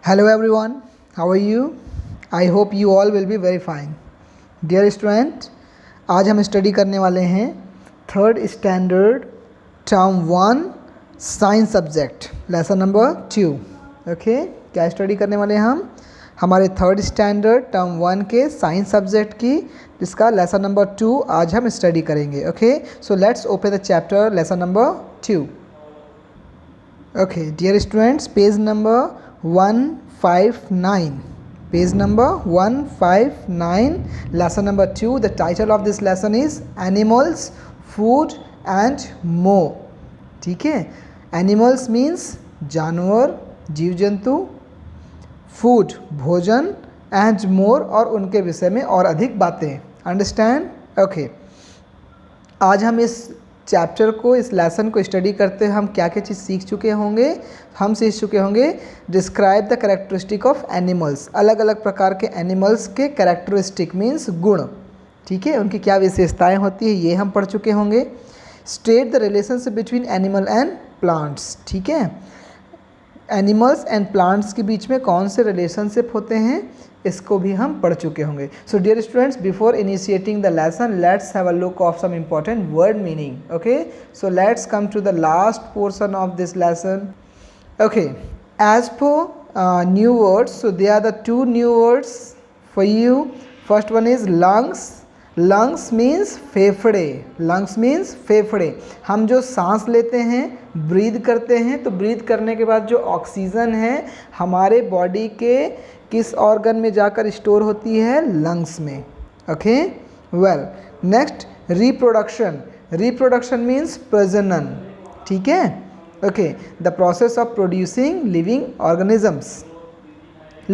Hello everyone, how are you? I hope you all will be very fine. Dear student, आज हम study करने वाले हैं third standard term 1 science subject lesson number 2. Okay, क्या study करने वाले हैं हम? हमारे थर्ड स्टैंडर्ड टर्म 1 के साइंस सब्जेक्ट की जिसका लेसन नंबर 2 आज हम स्टडी करेंगे. Okay, so let's open the chapter lesson number 2. Okay dear students, page number 159. Page number 159, lesson number 2. The title of this lesson is Animals, Food and More. ठीक है, Animals means जानवर, जीव जंतु, Food भोजन, and more और उनके विषय में और अधिक बातें. Understand? Okay. आज हम इस चैप्टर को, इस लेसन को स्टडी करते हुए हम क्या क्या चीज़ सीख चुके होंगे? हम सीख चुके होंगे describe the characteristic of animals. अलग अलग प्रकार के एनिमल्स के कैरेक्टरिस्टिक मीन्स गुण. ठीक है, उनकी क्या विशेषताएं होती है ये हम पढ़ चुके होंगे. State the relationship between animal and plants. ठीक है, एनिमल्स एंड प्लांट्स के बीच में कौन से रिलेशनशिप होते हैं इसको भी हम पढ़ चुके होंगे. So dear students, before initiating the lesson let's have a look of some important word meaning. Okay, so let's come to the last portion of this lesson. Okay, as for new words, so they are the two new words for you. First one is lungs. Lungs means फेफड़े. Lungs means फेफड़े. हम जो सांस लेते हैं, breathe करते हैं, तो ब्रीद करने के बाद जो ऑक्सीजन है हमारे बॉडी के किस ऑर्गन में जाकर स्टोर होती है? लंग्स में. Okay, well next reproduction. Reproduction means प्रजनन. ठीक है, okay, the process of producing living organisms.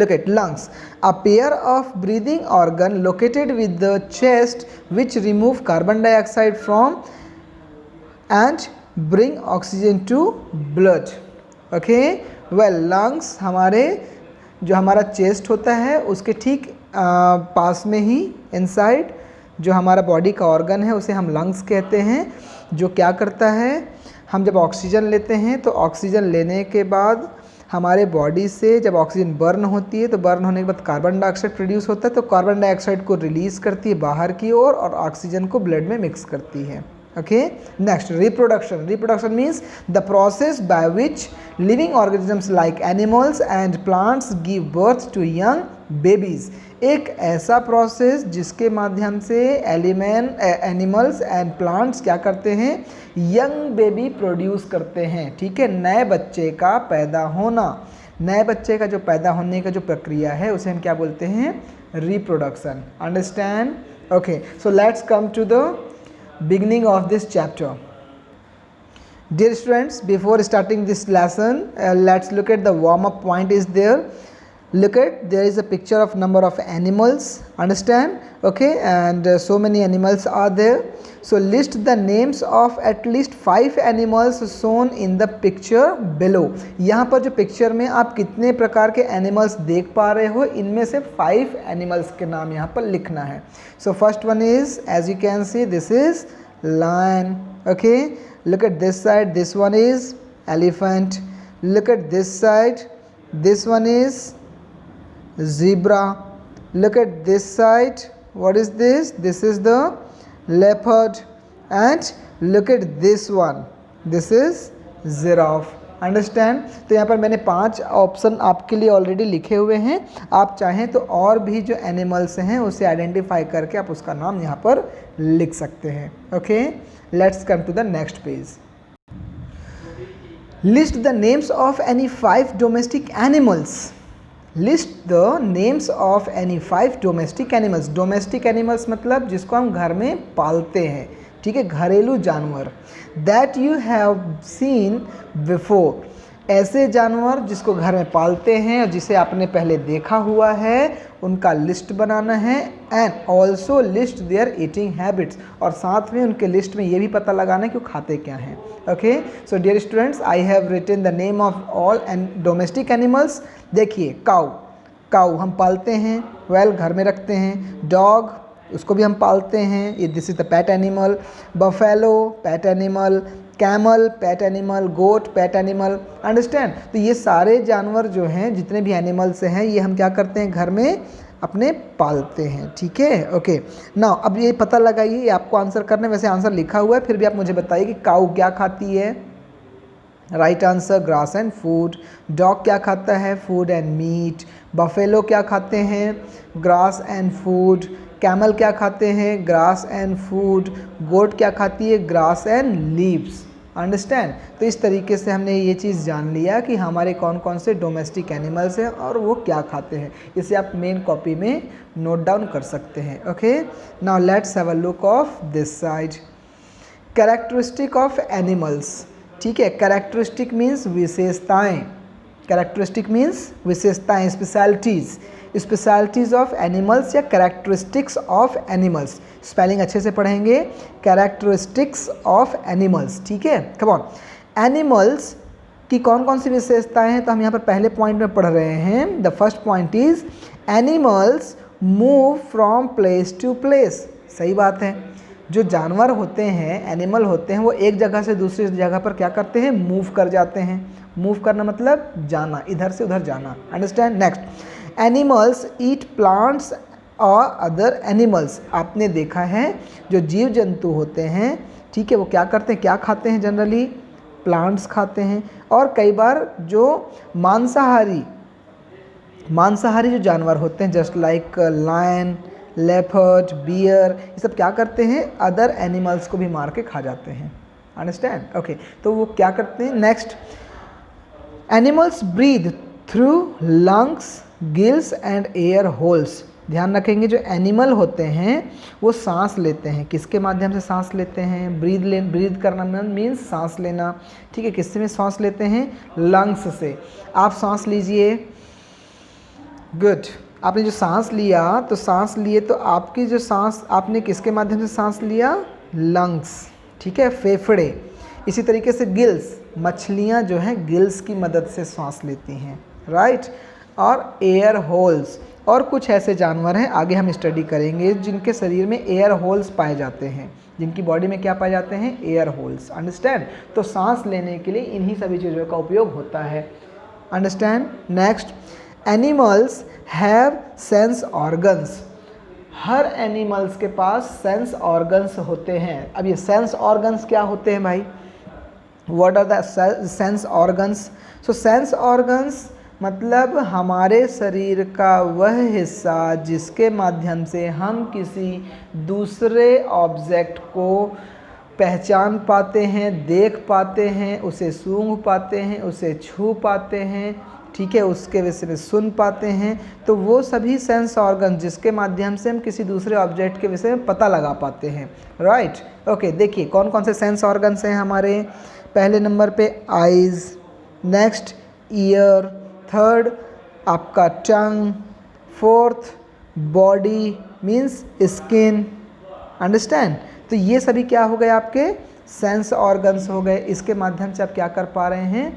Look at lungs, a pair of breathing organ located with the chest which remove carbon dioxide from and bring oxygen to blood. Okay, well lungs हमारे जो हमारा chest होता है उसके ठीक पास में ही inside जो हमारा बॉडी का ऑर्गन है उसे हम लंग्स कहते हैं. जो क्या करता है, हम जब ऑक्सीजन लेते हैं तो ऑक्सीजन लेने के बाद हमारे बॉडी से जब ऑक्सीजन बर्न होती है तो बर्न होने के बाद कार्बन डाइऑक्साइड प्रोड्यूस होता है, तो कार्बन डाइऑक्साइड को रिलीज़ करती है बाहर की ओर और ऑक्सीजन को ब्लड में मिक्स करती है. Okay, next reproduction. Reproduction means the process by which living organisms like animals and plants give birth to young babies. एक ऐसा प्रोसेस जिसके माध्यम से एनिमल्स एंड प्लांट्स क्या करते हैं? यंग बेबी प्रोड्यूस करते हैं. ठीक है, नए बच्चे का पैदा होना. नए बच्चे का जो पैदा होने का जो प्रक्रिया है उसे हम क्या बोलते हैं? Reproduction. Understand? Okay, so let's come to the beginning of this chapter. Dear students, before starting this lesson, let's look at the warm up point is there. Look at, there is a picture of number of animals. Understand? Okay, and so many animals are there. So list the names of at least 5 animals shown in the picture below. यहाँ पर जो picture में आप कितने प्रकार के animals देख पा रहे हो, इनमें से 5 एनिमल्स के नाम यहाँ पर लिखना है. So first one is, as you can see, this is lion. Okay, look at this side, this one is elephant. Look at this side, this one is zebra. Look at this side, what is this? This is the leopard. And look at this one, this is giraffe. Understand? तो यहाँ पर मैंने 5 option आपके लिए already लिखे हुए हैं. आप चाहें तो और भी जो एनिमल्स हैं उसे आइडेंटिफाई करके आप उसका नाम यहाँ पर लिख सकते हैं. Okay, let's come to the next page. List the names of any 5 domestic animals. List the names of any 5 domestic animals. Domestic animals मतलब जिसको हम घर में पालते हैं. ठीक है, घरेलू जानवर. That you have seen before. ऐसे जानवर जिसको घर में पालते हैं और जिसे आपने पहले देखा हुआ है उनका लिस्ट बनाना है. And also list their eating habits. और साथ में उनके लिस्ट में ये भी पता लगाना है कि वो खाते क्या हैं. Okay, so dear students, I have written the name of all and domestic animals. देखिए, काऊ. काऊ हम पालते हैं, वेल घर में रखते हैं. डॉग उसको भी हम पालते हैं, ये this is the pet animal. Buffalo pet animal, camel pet animal, goat pet animal, understand. तो ये सारे जानवर जो हैं, जितने भी एनिमल्स हैं, ये हम क्या करते हैं, घर में अपने पालते हैं, ठीक है। ओके नाउ अब ये पता लगाइए, ये आपको आंसर करना है, वैसे आंसर लिखा हुआ है, फिर भी आप मुझे बताइए कि काऊ क्या खाती है। Right answer grass and food. Dog क्या खाता है, फूड एंड मीट। बफेलो क्या खाते हैं, ग्रास एंड फूड। कैमल क्या खाते हैं, ग्रास एंड फूड। गोट क्या खाती है, ग्रास एंड लीव्स, अंडरस्टैंड। तो इस तरीके से हमने ये चीज़ जान लिया कि हमारे कौन कौन से डोमेस्टिक एनिमल्स हैं और वो क्या खाते हैं। इसे आप मेन कॉपी में नोट डाउन कर सकते हैं। Okay now let's have a look of this side. Characteristic of animals, ठीक है। कैरेक्टरिस्टिक मीन्स विशेषताएं, कैरेक्टरिस्टिक मीन्स विशेषताएं, स्पेशलिटीज़, स्पेशलिटीज़ ऑफ एनिमल्स या कैरेक्टरिस्टिक्स ऑफ एनिमल्स। स्पेलिंग अच्छे से पढ़ेंगे, कैरेक्टरिस्टिक्स ऑफ एनिमल्स, ठीक है। कम ऑन, एनिमल्स की कौन कौन सी विशेषताएं हैं, तो हम यहाँ पर पहले पॉइंट में पढ़ रहे हैं। The first point is animals move from place to place. सही बात है, जो जानवर होते हैं, एनिमल होते हैं, वो एक जगह से दूसरी जगह पर क्या करते हैं, मूव कर जाते हैं। मूव करना मतलब जाना, इधर से उधर जाना, understand. Next, animals eat plants और अदर एनिमल्स। आपने देखा है जो जीव जंतु होते हैं, ठीक है, वो क्या करते हैं, क्या खाते हैं, जनरली प्लांट्स खाते हैं। और कई बार जो मांसाहारी जो जानवर होते हैं, just like lion, leopard, bear, ये सब क्या करते हैं, अदर एनिमल्स को भी मार के खा जाते हैं, अंडरस्टैंड। ओके तो वो क्या करते हैं। Next, animals breathe through lungs, gills and air holes. ध्यान रखेंगे, जो एनिमल होते हैं वो सांस लेते हैं, किसके माध्यम से सांस लेते हैं, ब्रीथ करना मीन्स सांस लेना, ठीक है। किससे में सांस लेते हैं, लंग्स से। आप सांस लीजिए, गुड। आपने जो सांस लिया, तो सांस लिए तो आपकी जो सांस, आपने किसके माध्यम से सांस लिया, लंग्स, ठीक है, फेफड़े। इसी तरीके से गिल्स, मछलियाँ जो हैं गिल्स की मदद से सांस लेती हैं, राइट। और एयर होल्स, और कुछ ऐसे जानवर हैं, आगे हम स्टडी करेंगे, जिनके शरीर में एयर होल्स पाए जाते हैं, जिनकी बॉडी में क्या पाए जाते हैं, एयर होल्स, अंडरस्टैंड। तो सांस लेने के लिए इन्हीं सभी चीज़ों का उपयोग होता है, understand. Next, animals have sense organs. Her animals के पास सेंस ऑर्गन्स होते हैं। अब ये सेंस ऑर्गन्स क्या होते हैं भाई, what are the sense organs. So sense organs मतलब हमारे शरीर का वह हिस्सा जिसके माध्यम से हम किसी दूसरे ऑब्जेक्ट को पहचान पाते हैं, देख पाते हैं, उसे सूंघ पाते हैं, उसे छू पाते हैं, ठीक है, उसके विषय में सुन पाते हैं। तो वो सभी सेंस ऑर्गन जिसके माध्यम से हम किसी दूसरे ऑब्जेक्ट के विषय में पता लगा पाते हैं, राइट। ओके देखिए कौन कौन से सेंस ऑर्गन्स हैं हमारे। पहले नंबर पे आइज़, नेक्स्ट ईयर, थर्ड आपका tongue, fourth body means skin, understand. तो ये सभी क्या हो गए, आपके सेंस ऑर्गन्स हो गए। इसके माध्यम से आप क्या कर पा रहे हैं,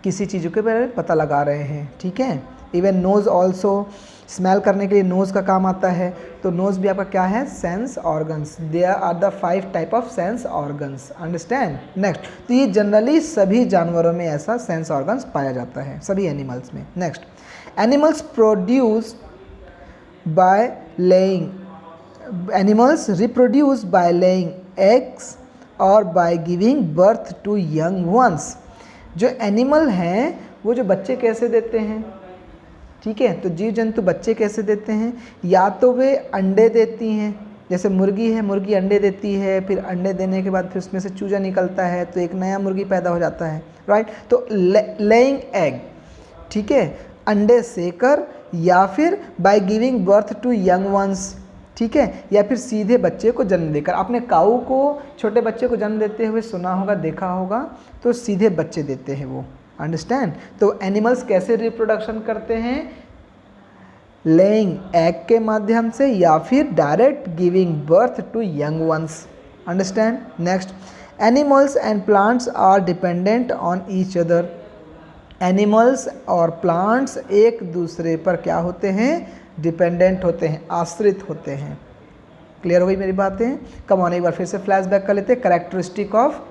किसी चीज़ों के बारे में पता लगा रहे हैं, ठीक है। इवन नोज़ ऑल्सो, स्मेल करने के लिए नोज़ का काम आता है, तो नोज़ भी आपका क्या है, sense organs. There are the 5 type of sense organs, understand. Next, तो ये जनरली सभी जानवरों में ऐसा सेंस ऑर्गन्स पाया जाता है, सभी एनिमल्स में। Next, animals produce by laying, animals reproduce by laying eggs और by giving birth to young ones. जो एनिमल हैं वो जो बच्चे कैसे देते हैं, ठीक है, तो जीव जंतु बच्चे कैसे देते हैं, या तो वे अंडे देती हैं, जैसे मुर्गी है, मुर्गी अंडे देती है, फिर अंडे देने के बाद फिर उसमें से चूजा निकलता है, तो एक नया मुर्गी पैदा हो जाता है, राइट। तो लेइंग एग, ठीक है, अंडे सेकर, या फिर by giving birth to young ones, ठीक है, या फिर सीधे बच्चे को जन्म देकर। आपने काऊ को, छोटे बच्चे को जन्म देते हुए सुना होगा, देखा होगा, तो सीधे बच्चे देते हैं वो, अंडरस्टैंड। तो एनिमल्स कैसे रिप्रोडक्शन करते हैं, लेइंग एग के माध्यम से, या फिर direct giving birth to young ones, understand. Next, animals and plants are dependent on each other. Animals और प्लांट्स एक दूसरे पर क्या होते हैं, डिपेंडेंट होते हैं, आश्रित होते हैं, क्लियर हो गई मेरी बातें? कम ऑन, एक बार फिर से फ्लैशबैक कर लेते हैं। कैरेक्टरिस्टिक ऑफ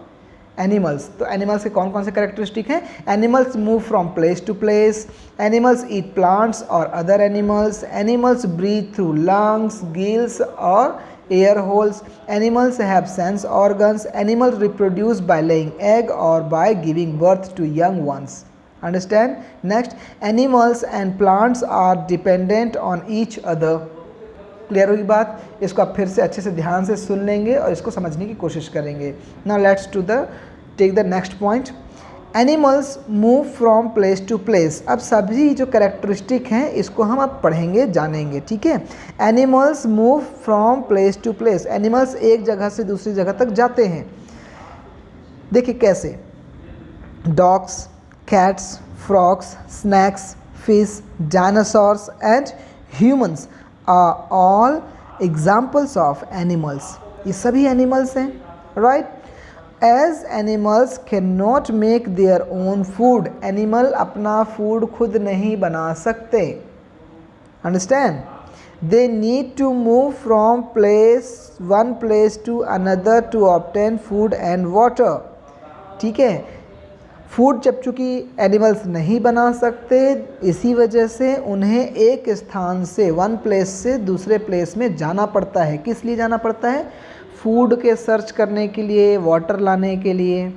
एनिमल्स, तो एनिमल्स के कौन कौन से कैरेक्टरिस्टिक हैं? Animals move from place to place, animals eat plants और other animals, animals breathe through lungs, gills और air holes, animals have sense organs, animals reproduce by laying egg और by giving birth to young ones. Understand? Next, animals and plants are dependent on each other. Clear होगी बात? इसको आप फिर से अच्छे से ध्यान से सुन लेंगे और इसको समझने की कोशिश करेंगे। Now let's to the take the next point. Animals move from place to place. अब सभी जो कैरेक्टरिस्टिक हैं इसको हम अब पढ़ेंगे, जानेंगे, ठीक है? Animals move from place to place, animals एक जगह से दूसरी जगह तक जाते हैं। देखिए कैसे? Dogs, cats, frogs, snakes, fish, dinosaurs and humans are all examples of animals. ये सभी एनिमल्स हैं, right? As animals can not make their own food, animal अपना फूड खुद नहीं बना सकते। Understand? They need to move from one place to another to obtain food and water. ठीक है? फूड जब चूँकि एनिमल्स नहीं बना सकते, इसी वजह से उन्हें एक स्थान से, वन प्लेस से दूसरे प्लेस में जाना पड़ता है। किस लिए जाना पड़ता है? फूड के सर्च करने के लिए, वाटर लाने के लिए।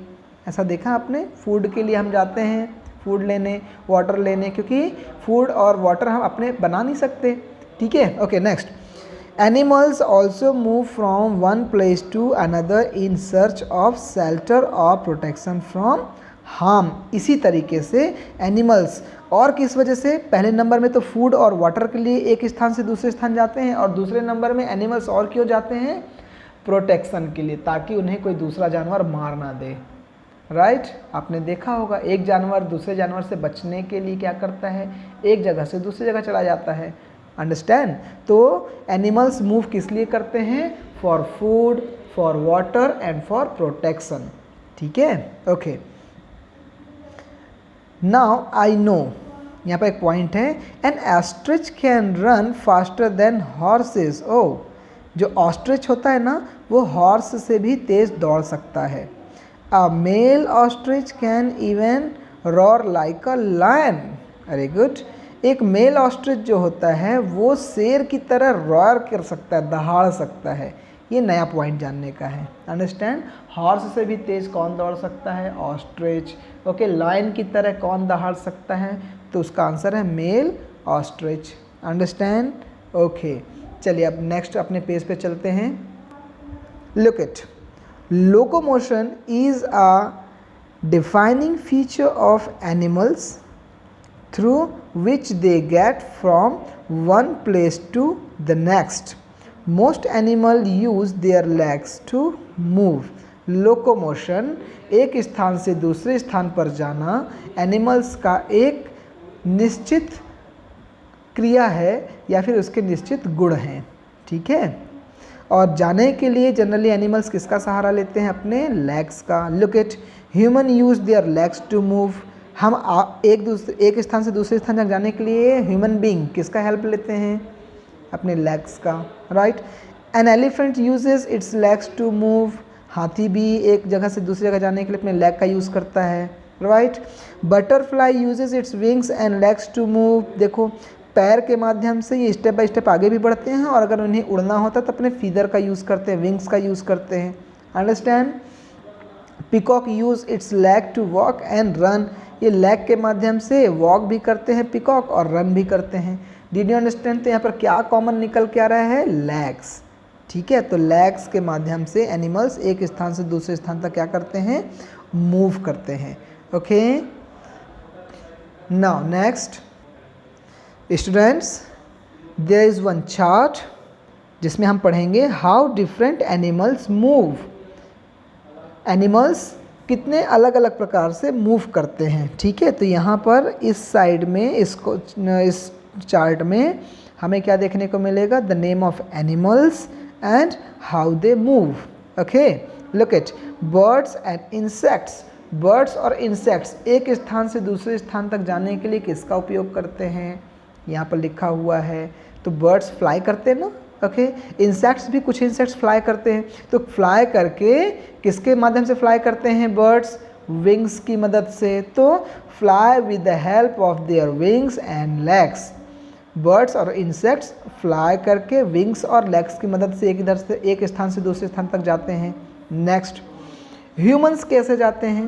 ऐसा देखा आपने? फूड के लिए हम जाते हैं, फूड लेने, वाटर लेने, क्योंकि फूड और वाटर हम अपने बना नहीं सकते। ठीक है? Okay, next. Animals also move from one place to another in search of shelter और प्रोटेक्शन फ्रॉम हार्म। इसी तरीके से एनिमल्स, और किस वजह से? पहले नंबर में तो फूड और वाटर के लिए एक स्थान से दूसरे स्थान जाते हैं, और दूसरे नंबर में एनिमल्स और क्यों जाते हैं? प्रोटेक्शन के लिए, ताकि उन्हें कोई दूसरा जानवर मार ना दे। राइट? आपने देखा होगा एक जानवर दूसरे जानवर से बचने के लिए क्या करता है? एक जगह से दूसरी जगह चला जाता है। अंडरस्टैंड? तो एनिमल्स मूव किस लिए करते हैं? For food, for water and for protection. ठीक है? ओके, नाउ आई नो, यहाँ पर एक पॉइंट है, an ostrich can run faster than horses. ओ, जो ऑस्ट्रिच होता है ना, वो हॉर्स से भी तेज दौड़ सकता है। A male ostrich can even roar like a lion. Very good. एक मेल ऑस्ट्रिच जो होता है वो शेर की तरह रॉर कर सकता है, दहाड़ सकता है। ये नया पॉइंट जानने का है। अंडरस्टैंड? हॉर्स से भी तेज़ कौन दौड़ सकता है? ऑस्ट्रिच। ओके, लायन की तरह कौन दहाड़ सकता है? तो उसका आंसर है मेल ऑस्ट्रिच। अंडरस्टैंड? ओके, चलिए अब नेक्स्ट अपने पेज पे चलते हैं। Look it, locomotion is a defining feature of animals through which they get from one place to the next. Most animal use their legs to move. Locomotion, एक स्थान से दूसरे स्थान पर जाना, एनिमल्स का एक निश्चित क्रिया है या फिर उसके निश्चित गुण हैं। ठीक है? और जाने के लिए जनरली एनिमल्स किसका सहारा लेते हैं? अपने लेग्स का। Look it, human use their legs to move. हम एक स्थान से दूसरे स्थान तक जाने के लिए ह्यूमन बीइंग किसका हेल्प लेते हैं? अपने लेग्स का। Right? An elephant uses its legs to move. हाथी भी एक जगह से दूसरी जगह जाने के लिए अपने लेग का यूज़ करता है। Right? Butterfly uses its wings and legs to move. देखो, पैर के माध्यम से ये स्टेप बाय स्टेप आगे भी बढ़ते हैं, और अगर उन्हें उड़ना होता है तो अपने फीदर का यूज़ करते हैं, विंग्स का यूज़ करते हैं। Understand? Peacock use its leg to walk and run. ये लेग के माध्यम से वॉक भी करते हैं पिकॉक, और रन भी करते हैं। Did you understand? तो यहाँ पर क्या कॉमन निकल के आ रहा है? लेग्स। ठीक है? तो लेग्स के माध्यम से एनिमल्स एक स्थान से दूसरे स्थान तक क्या करते हैं? मूव करते हैं। Okay, now next students, there is one chart जिसमें हम पढ़ेंगे हाउ डिफरेंट एनिमल्स मूव। एनिमल्स कितने अलग अलग प्रकार से मूव करते हैं। ठीक है? तो यहाँ पर इस साइड में इस चार्ट में हमें क्या देखने को मिलेगा? The name of animals and how they move. Okay, look it, birds and insects. Birds और इंसेक्ट्स एक स्थान से दूसरे स्थान तक जाने के लिए किसका उपयोग करते हैं? यहाँ पर लिखा हुआ है। तो बर्ड्स फ्लाई करते हैं ना, ओके। इंसेक्ट्स भी, कुछ इंसेक्ट्स फ्लाई करते हैं, तो फ्लाई करके किसके माध्यम से फ्लाई करते हैं बर्ड्स? विंग्स की मदद से। तो fly with the help of their wings and legs. Birds और इंसेक्ट्स फ्लाई करके विंग्स और लेग्स की मदद से एक स्थान से दूसरे स्थान तक जाते हैं। नेक्स्ट, ह्यूमंस कैसे जाते हैं?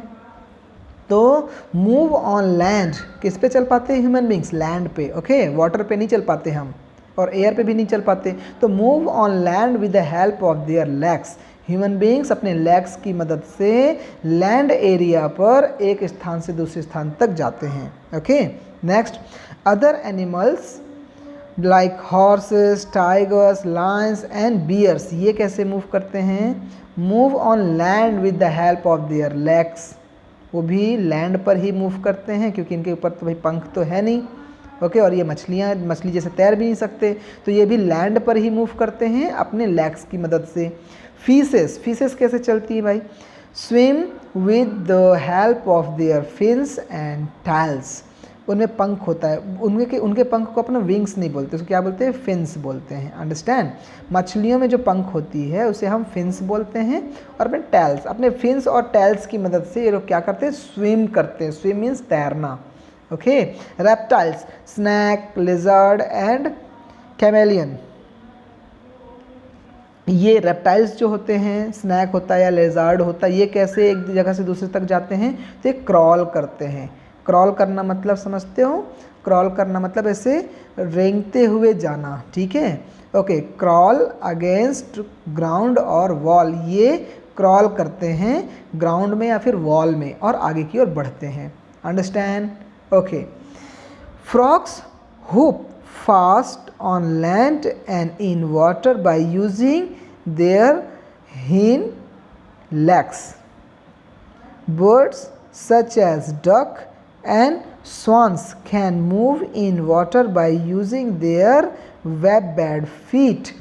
तो मूव ऑन लैंड, किस पे चल पाते हैं ह्यूमन बींग्स? लैंड पे। ओके, वाटर पे नहीं चल पाते हम, और एयर पे भी नहीं चल पाते। तो move on land with the help of their legs. Human beings अपने लेग्स की मदद से लैंड एरिया पर एक स्थान से दूसरे स्थान तक जाते हैं। Okay. Next, other animals like horses, tigers, lions and bears, ये कैसे मूव करते हैं? Move on land with the help of their legs. वो भी लैंड पर ही मूव करते हैं, क्योंकि इनके ऊपर तो भाई पंख तो है नहीं। ओके, और ये मछली जैसे तैर भी नहीं सकते, तो ये भी लैंड पर ही मूव करते हैं अपने लेग्स की मदद से। फिशेस कैसे चलती है भाई? Swim with the help of there fins and tales. उनमें पंख होता है, उनके पंख को अपना विंग्स नहीं बोलते, उसको क्या बोलते हैं? फिन्स बोलते हैं। अंडरस्टैंड? मछलियों में जो पंख होती है उसे हम फिन्स बोलते हैं, और अपने टैल्स, अपने फिन्स और टैल्स की मदद से ये लोग क्या करते हैं? स्विम करते हैं। स्विम मीन्स तैरना। Okay. Reptiles, snake, lizard and chameleon. ये रेप्टाइल्स जो होते हैं, स्नैक होता है या लेजार्ड होता है, ये कैसे एक जगह से दूसरे तक जाते हैं? तो ये क्रॉल करते हैं। क्रॉल करना मतलब समझते हो? क्रॉल करना मतलब ऐसे रेंगते हुए जाना, ठीक है? ओके, क्रॉल अगेंस्ट ग्राउंड और वॉल, ये क्रॉल करते हैं ग्राउंड में या फिर वॉल में और आगे की ओर बढ़ते हैं। Understand? Okay. Frogs hop fast on land and in water by using their hind legs. Birds such as duck and swans can move in water by using their webbed feet.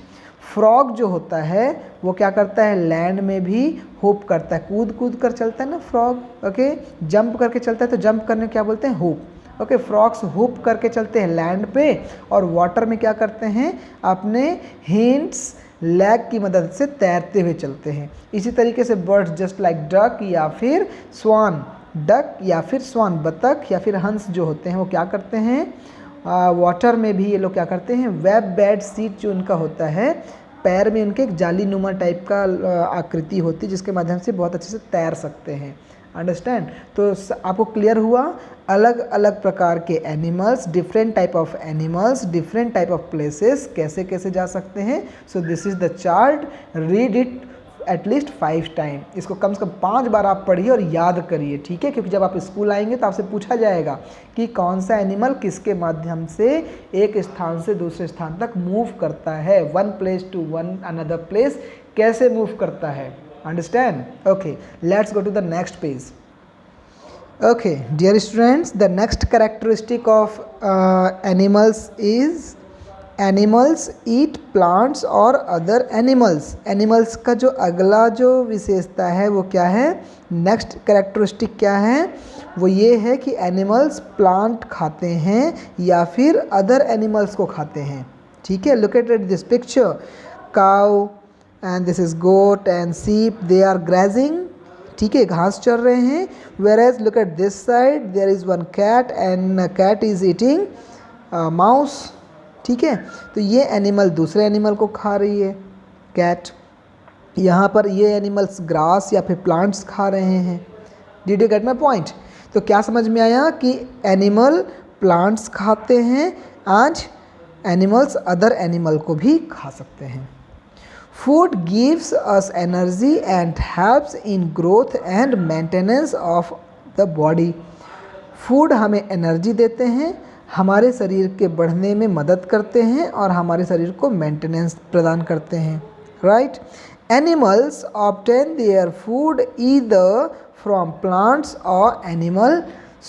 Frog जो होता है वो क्या करता है? Land में भी hoop करता है, कूद कूद कर चलता है ना फ्रॉग। ओके, जंप करके चलता है तो जंप करने क्या बोलते हैं? हुप। ओके, फ्रॉग्स हुप करके चलते हैं लैंड पे, और वाटर में क्या करते हैं? अपने हिंड्स लेग की मदद से तैरते हुए चलते हैं। इसी तरीके से बर्ड्स जस्ट लाइक डक या फिर स्वान, डक या फिर स्वान, बतख या फिर हंस जो होते हैं वो क्या करते हैं? वाटर में भी ये लोग क्या करते हैं? वेब बेड सीट जो उनका होता है, पैर में उनके एक जाली नुमा टाइप का आकृति होती है, जिसके माध्यम से बहुत अच्छे से तैर सकते हैं। अंडरस्टैंड? तो आपको क्लियर हुआ? अलग अलग प्रकार के animals, different type of animals, different type of places कैसे कैसे जा सकते हैं। So this is the chart, read it at least 5 time. इसको कम से कम 5 बार आप पढ़िए और याद करिए, ठीक है? क्योंकि जब आप स्कूल आएंगे तो आपसे पूछा जाएगा कि कौन सा एनिमल किसके माध्यम से एक स्थान से दूसरे स्थान तक मूव करता है, one place to one another place कैसे मूव करता है। Understand? Okay, let's go to the next page. Okay, dear students, the next characteristic of animals is animals eat plants or other animals. Animals का जो अगला जो विशेषता है वो क्या है? नेक्स्ट कैरेक्टरिस्टिक क्या है? वो ये है कि एनिमल्स प्लांट खाते हैं या फिर अदर एनिमल्स को खाते हैं, ठीक है? Look at this picture, cow and this is goat and sheep, they are grazing, ठीक है, घास चर रहे हैं। Whereas look at this side, there is one cat and cat is eating mouse, ठीक है? तो ये एनिमल दूसरे एनिमल को खा रही है, कैट। यहाँ पर ये एनिमल्स ग्रास या फिर प्लांट्स खा रहे हैं। Did you get my point? तो क्या समझ में आया कि एनिमल प्लांट्स खाते हैं, आज एनिमल्स अदर एनिमल को भी खा सकते हैं। Food gives us energy and helps in growth and maintenance of the body. Food हमें एनर्जी देते हैं, हमारे शरीर के बढ़ने में मदद करते हैं और हमारे शरीर को मेंटेनेंस प्रदान करते हैं, right? Animals obtain their food either from plants और animal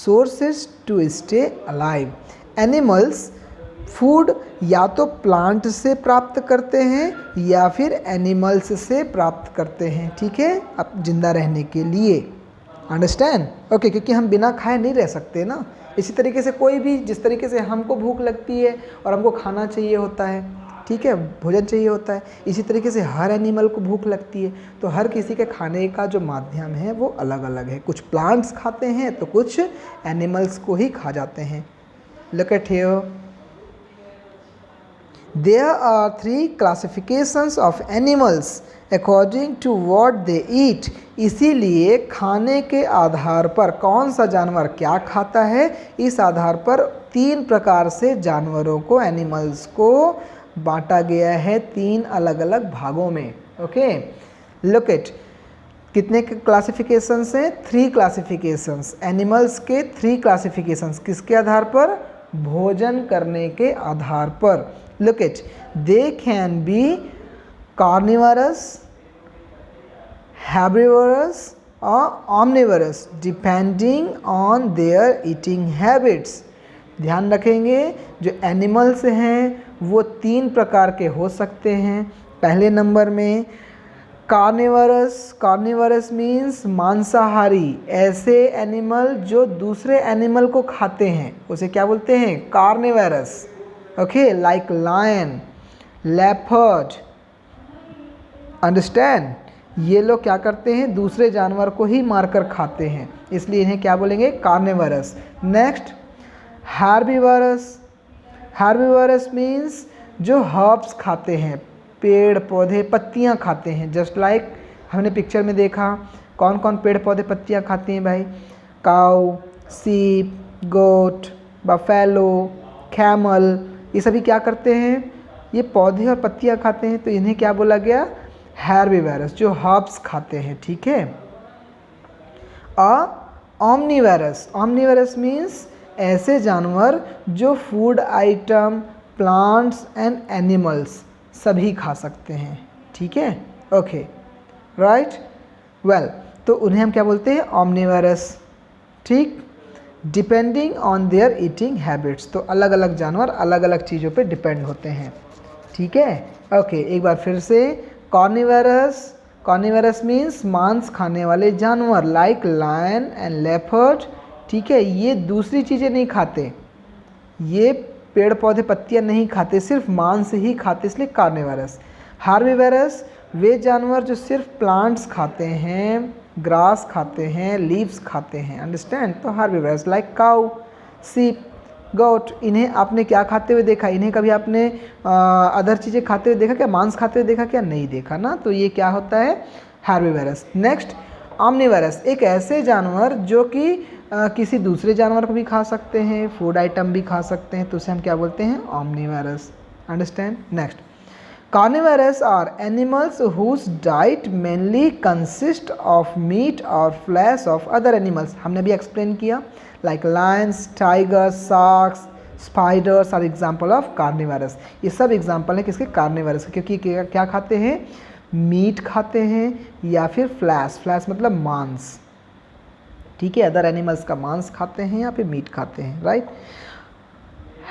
sources to stay alive. Animals food या तो प्लांट से प्राप्त करते हैं या फिर एनिमल्स से प्राप्त करते हैं, ठीक है, अब जिंदा रहने के लिए। अंडरस्टैंड? ओके, क्योंकि हम बिना खाए नहीं रह सकते ना। इसी तरीके से कोई भी, जिस तरीके से हमको भूख लगती है और हमको खाना चाहिए होता है, ठीक है, भोजन चाहिए होता है। इसी तरीके से हर एनिमल को भूख लगती है, तो हर किसी के खाने का जो माध्यम है वो अलग अलग है। कुछ प्लांट्स खाते हैं तो कुछ एनिमल्स को ही खा जाते हैं। Look at here, there are 3 classifications of animals according to what they eat। इसीलिए खाने के आधार पर कौन सा जानवर क्या खाता है, इस आधार पर 3 प्रकार से जानवरों को, एनिमल्स को बांटा गया है 3 अलग अलग भागों में। ओके, लुक एट, कितने क्लासिफिकेशंस हैं? 3 क्लासिफिकेशंस, एनिमल्स के 3 क्लासिफिकेशंस। किसके आधार पर? भोजन करने के आधार पर। Look it, they can be carnivorous, herbivorous or omnivorous depending on their eating habits। ध्यान रखेंगे, जो एनिमल्स हैं वो 3 प्रकार के हो सकते हैं। पहले नंबर में कार्निवरस, कार्निवरस मीन्स मांसाहारी, ऐसे एनिमल जो दूसरे एनिमल को खाते हैं उसे क्या बोलते हैं? Carnivorous. Okay, like lion, leopard, understand, ये लोग क्या करते हैं? दूसरे जानवर को ही मारकर खाते हैं, इसलिए इन्हें क्या बोलेंगे? कार्निवरस। नेक्स्ट हार्बिवरस, हार्बिवरस मीन्स जो हर्ब्स खाते हैं, पेड़ पौधे पत्तियां खाते हैं। जस्ट लाइक हमने पिक्चर में देखा, कौन कौन पेड़ पौधे पत्तियां खाते हैं भाई? काऊ, सीप, गोट, बफेलो, कैमल, ये सभी क्या करते हैं? ये पौधे और पत्तियां खाते हैं, तो इन्हें क्या बोला गया? हेर्बिवरस, जो हर्ब्स खाते हैं। ठीक है। ओमनीवेरस, ओमनीवेरस मीन्स ऐसे जानवर जो food item, plants and animals सभी खा सकते हैं। ठीक है, ओके, राइट, वेल, तो उन्हें हम क्या बोलते हैं? ओमनीवेरस। ठीक, depending on their eating habits, तो अलग अलग जानवर अलग अलग चीज़ों पे डिपेंड होते हैं। ठीक है, ओके, एक बार फिर से, कार्निवरस, कार्निवरस मीन्स मांस खाने वाले जानवर, लाइक लायन एंड लेपर्ड। ठीक है, ये दूसरी चीज़ें नहीं खाते, ये पेड़ पौधे पत्तियां नहीं खाते, सिर्फ मांस ही खाते, इसलिए कार्निवरस। हार्बिवरस, वे जानवर जो सिर्फ प्लांट्स खाते हैं, ग्रास खाते हैं, लीव्स खाते हैं। अंडरस्टैंड? तो हार्बिवरस, लाइक काऊ, सीप, गोट, इन्हें आपने क्या खाते हुए देखा? इन्हें कभी आपने अदर चीज़ें खाते हुए देखा क्या? मांस खाते हुए देखा क्या? नहीं देखा ना, तो ये क्या होता है? हार्बिवरस। नेक्स्ट ओमनीवरस, एक ऐसे जानवर जो कि किसी दूसरे जानवर को भी खा सकते हैं, फूड आइटम भी खा सकते हैं, तो उसे हम क्या बोलते हैं? Omnivorous. Understand? Next, carnivorous are animals whose diet mainly consist of meat or flesh of other animals। हमने भी एक्सप्लेन किया, like lions, tigers, sharks, spiders are example of carnivorous। ये सब एग्जाम्पल हैं किसके? कार्निवरस, क्योंकि क्या खाते हैं? मीट खाते हैं या फिर फ्लैश, फ्लैश मतलब मांस। ठीक है, अदर एनिमल्स का मांस खाते हैं या फिर मीट खाते हैं, right.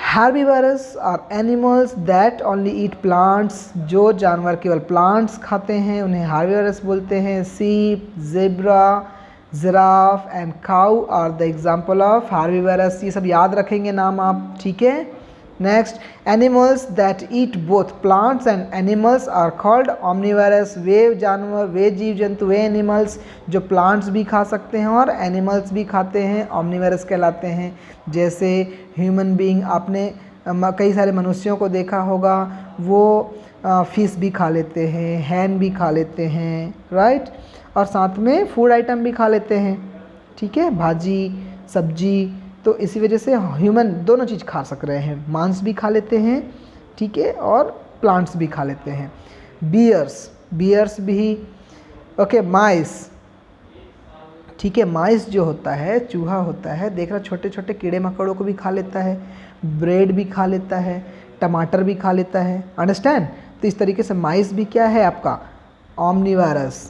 Herbivorous are animals that only eat plants। जो जानवर केवल प्लांट्स खाते हैं उन्हें हार्बिवरस बोलते हैं। Sheep, zebra, giraffe and cow are the example of herbivorous। ये सब याद रखेंगे नाम आप। ठीक है, next, animals that eat both plants and animals are called omnivorous। वे जानवर, वे जीव जंतु, वे एनिमल्स जो प्लांट्स भी खा सकते हैं और एनिमल्स भी खाते हैं, omnivorous कहलाते हैं। जैसे ह्यूमन बीइंग, आपने कई सारे मनुष्यों को देखा होगा, वो फिश भी खा लेते हैं, हैन भी खा लेते हैं, राइट, और साथ में फूड आइटम भी खा लेते हैं। ठीक है, भाजी सब्जी, तो इसी वजह से ह्यूमन दोनों चीज़ खा सक रहे हैं, मांस भी खा लेते हैं, ठीक है, और प्लांट्स भी खा लेते हैं। बियर्स, बियर्स भी, ओके, माइस, ठीक है, माइस जो होता है, चूहा होता है, देख रहा, छोटे छोटे कीड़े मकोड़ों को भी खा लेता है, ब्रेड भी खा लेता है, टमाटर भी खा लेता है। अंडरस्टैंड? तो इस तरीके से माइस भी क्या है आपका? ओमनीवरस।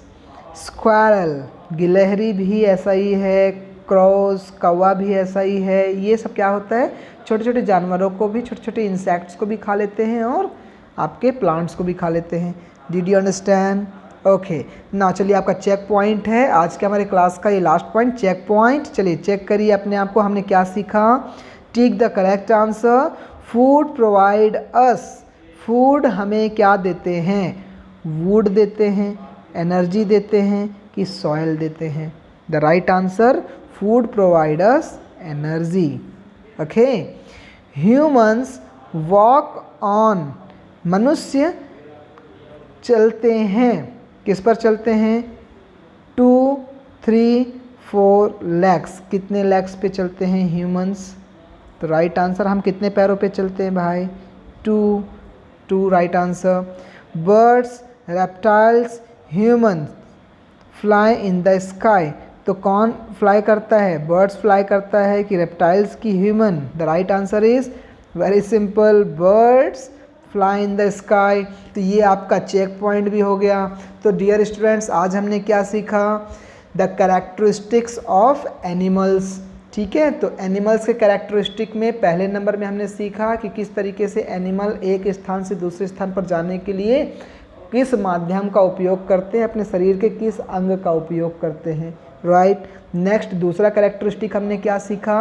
स्क्वारल, गिलहरी भी ऐसा ही है, क्रॉस, कौवा भी ऐसा ही है। ये सब क्या होता है? छोटे छोटे जानवरों को भी, छोटे छोटे इंसेक्ट्स को भी खा लेते हैं और आपके प्लांट्स को भी खा लेते हैं। Did you understand? ओके, ना चलिए, आपका चेक पॉइंट है आज के हमारे क्लास का, ये लास्ट पॉइंट, चेक पॉइंट। चलिए चेक करिए अपने आप को, हमने क्या सीखा? Tick the correct answer. Food provide us, food हमें क्या देते हैं, वुड देते हैं, एनर्जी देते हैं कि सॉयल देते हैं? The right answer, food provide us energy. Okay, humans walk on, मनुष्य चलते हैं, किस पर चलते हैं? 2, 3, 4 legs, कितने लेग्स पे चलते हैं ह्यूमंस? तो राइट आंसर, हम कितने पैरों पे चलते हैं भाई? 2 right answer. Birds, reptiles, humans fly in the sky, तो कौन फ्लाई करता है? बर्ड्स फ्लाई करता है कि रेप्टाइल्स की human? The right answer is very simple, birds fly in the sky. तो ये आपका चेक पॉइंट भी हो गया। तो डियर स्टूडेंट्स, आज हमने क्या सीखा? The characteristics of animals. ठीक है, तो एनिमल्स के कैरेक्टरिस्टिक में पहले नंबर में हमने सीखा कि किस तरीके से एनिमल एक स्थान से दूसरे स्थान पर जाने के लिए किस माध्यम का उपयोग करते हैं, अपने शरीर के किस अंग का उपयोग करते हैं। राइट, नेक्स्ट दूसरा कैरेक्टरिस्टिक हमने क्या सीखा?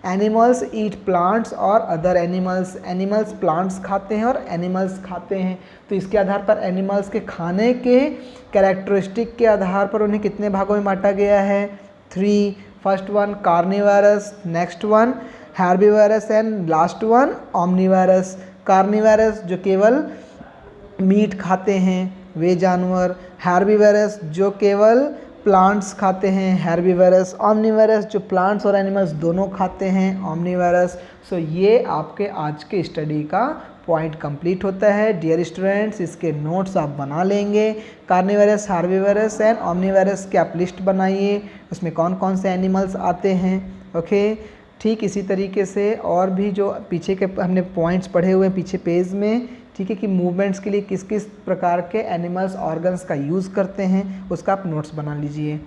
एनिमल्स ईट प्लांट्स और अदर एनिमल्स, एनिमल्स प्लांट्स खाते हैं और एनिमल्स खाते हैं। तो इसके आधार पर एनिमल्स के खाने के कैरेक्टरिस्टिक के आधार पर उन्हें कितने भागों में बांटा गया है? 3। First one carnivorous, next one herbivorous and last one omnivorous. Carnivorous जो केवल मीट खाते हैं वे जानवर, हेर्बिवरस जो केवल प्लांट्स खाते हैं हेर्बिवरस, ओमनिवरस जो प्लांट्स और एनिमल्स दोनों खाते हैं ओमनिवरस। सो ये आपके आज के स्टडी का पॉइंट कंप्लीट होता है। डियर स्टूडेंट्स, इसके नोट्स आप बना लेंगे। कार्निवरस, हेर्बिवरस एंड ओमनिवरस की आप लिस्ट बनाइए, उसमें कौन कौन से एनिमल्स आते हैं। ओके, ठीक इसी तरीके से और भी जो पीछे के हमने पॉइंट्स पढ़े हुए हैं पीछे पेज में, ठीक है, कि मूवमेंट्स के लिए किस किस प्रकार के एनिमल्स ऑर्गन्स का यूज़ करते हैं, उसका आप नोट्स बना लीजिए।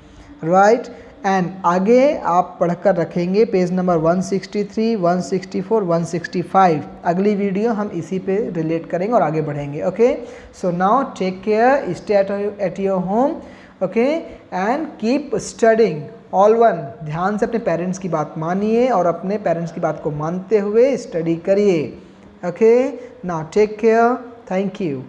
राइट, एंड आगे आप पढ़कर रखेंगे पेज नंबर 163, 164, 165। अगली वीडियो हम इसी पे रिलेट करेंगे और आगे बढ़ेंगे। Okay, so now take care, stay at your home, okay, and keep studying. All one, ध्यान से अपने पेरेंट्स की बात मानिए और अपने पेरेंट्स की बात को मानते हुए स्टडी करिए। Okay, now take care. Thank you.